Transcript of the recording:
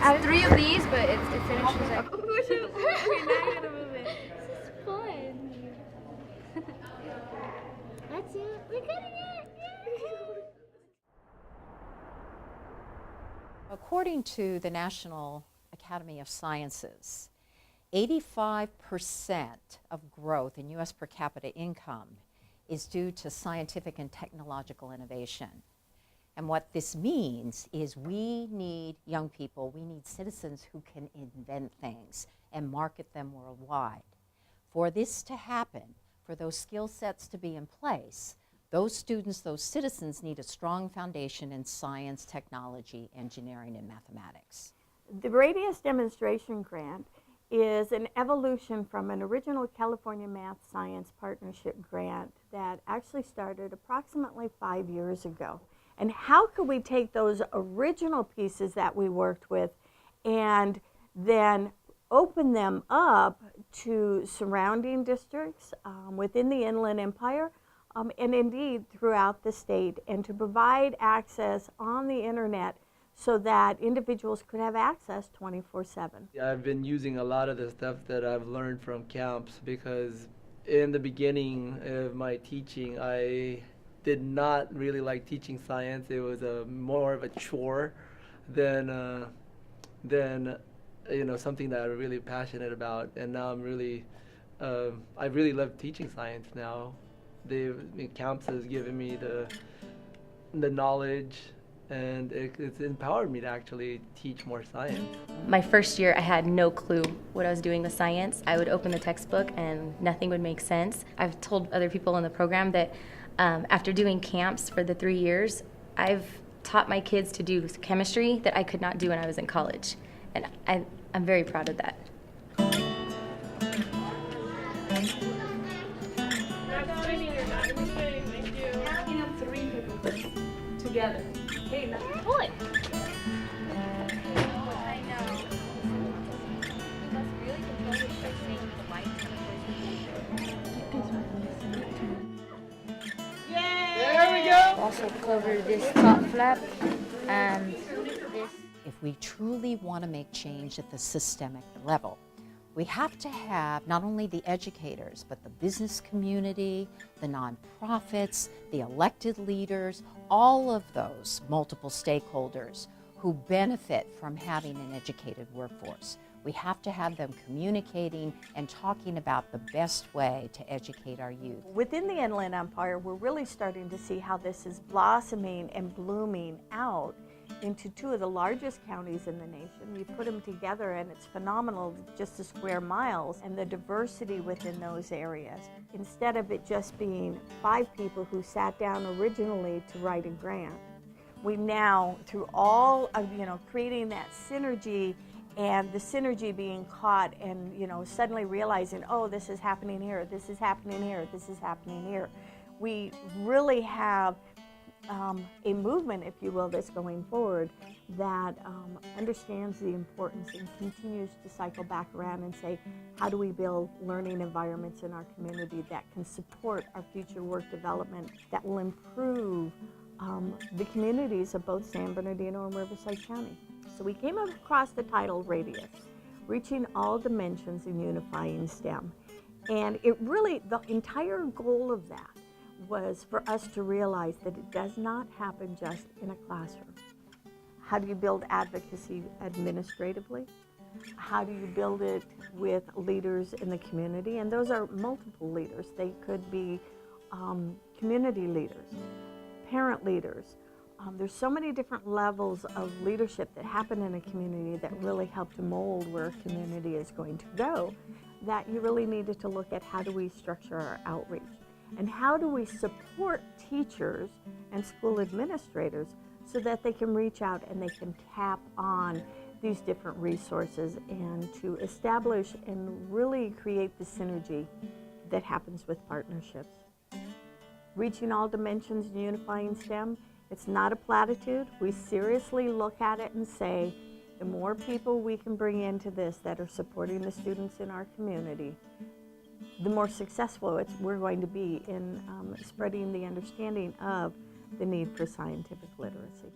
It's 3 of these, but it finishes like... Okay, now you gotta move it. This is fun. That's it. We're getting it. Yay! According to the National Academy of Sciences, 85% of growth in U.S. per capita income is due to scientific and technological innovation. And what this means is we need young people, we need citizens who can invent things and market them worldwide. For this to happen, for those skill sets to be in place, those students, those citizens need a strong foundation in science, technology, engineering, and mathematics. The Radius Demonstration Grant is an evolution from an original California Math Science Partnership grant that actually started approximately 5 years ago. And how could we take those original pieces that we worked with and then open them up to surrounding districts within the Inland Empire and indeed throughout the state, and to provide access on the internet so that individuals could have access 24/7. I've been using a lot of the stuff that I've learned from CaMSP because in the beginning of my teaching, I did not really like teaching science. It was more of a chore than something that I'm really passionate about. And now I'm really, I really love teaching science now. CaMSP has given me the knowledge, and it's empowered me to actually teach more science. My first year, I had no clue what I was doing with science. I would open the textbook and nothing would make sense. I've told other people in the program that after doing camps for the 3 years, I've taught my kids to do chemistry that I could not do when I was in college. And I'm very proud of that. Together. Hey, now pull it. I know. You must really control your seeing the lights There we go! Also cover this top flap and this. If we truly want to make change at the systemic level, we have to have not only the educators, but the business community, the nonprofits, the elected leaders, all of those multiple stakeholders who benefit from having an educated workforce. We have to have them communicating and talking about the best way to educate our youth. Within the Inland Empire, we're really starting to see how this is blossoming and blooming out into 2 of the largest counties in the nation. You put them together and it's phenomenal, just the square miles and the diversity within those areas. Instead of it just being 5 people who sat down originally to write a grant, we now, through all of, creating that synergy and the synergy being caught and, suddenly realizing, oh, this is happening here, this is happening here, this is happening here. We really have a movement, if you will, that's going forward that understands the importance and continues to cycle back around and say, how do we build learning environments in our community that can support our future work development, that will improve the communities of both San Bernardino and Riverside County. So we came across the title Radius, Reaching All Dimensions in Unifying STEM. And it really, the entire goal of that was for us to realize that it does not happen just in a classroom. How do you build advocacy administratively? How do you build it with leaders in the community? And those are multiple leaders. They could be community leaders, parent leaders. There's so many different levels of leadership that happen in a community that really help to mold where a community is going to go, that you really needed to look at how do we structure our outreach. And how do we support teachers and school administrators so that they can reach out and they can tap on these different resources and to establish and really create the synergy that happens with partnerships. Reaching all dimensions and unifying STEM, it's not a platitude. We seriously look at it and say, the more people we can bring into this that are supporting the students in our community, the more successful we're going to be in spreading the understanding of the need for scientific literacy.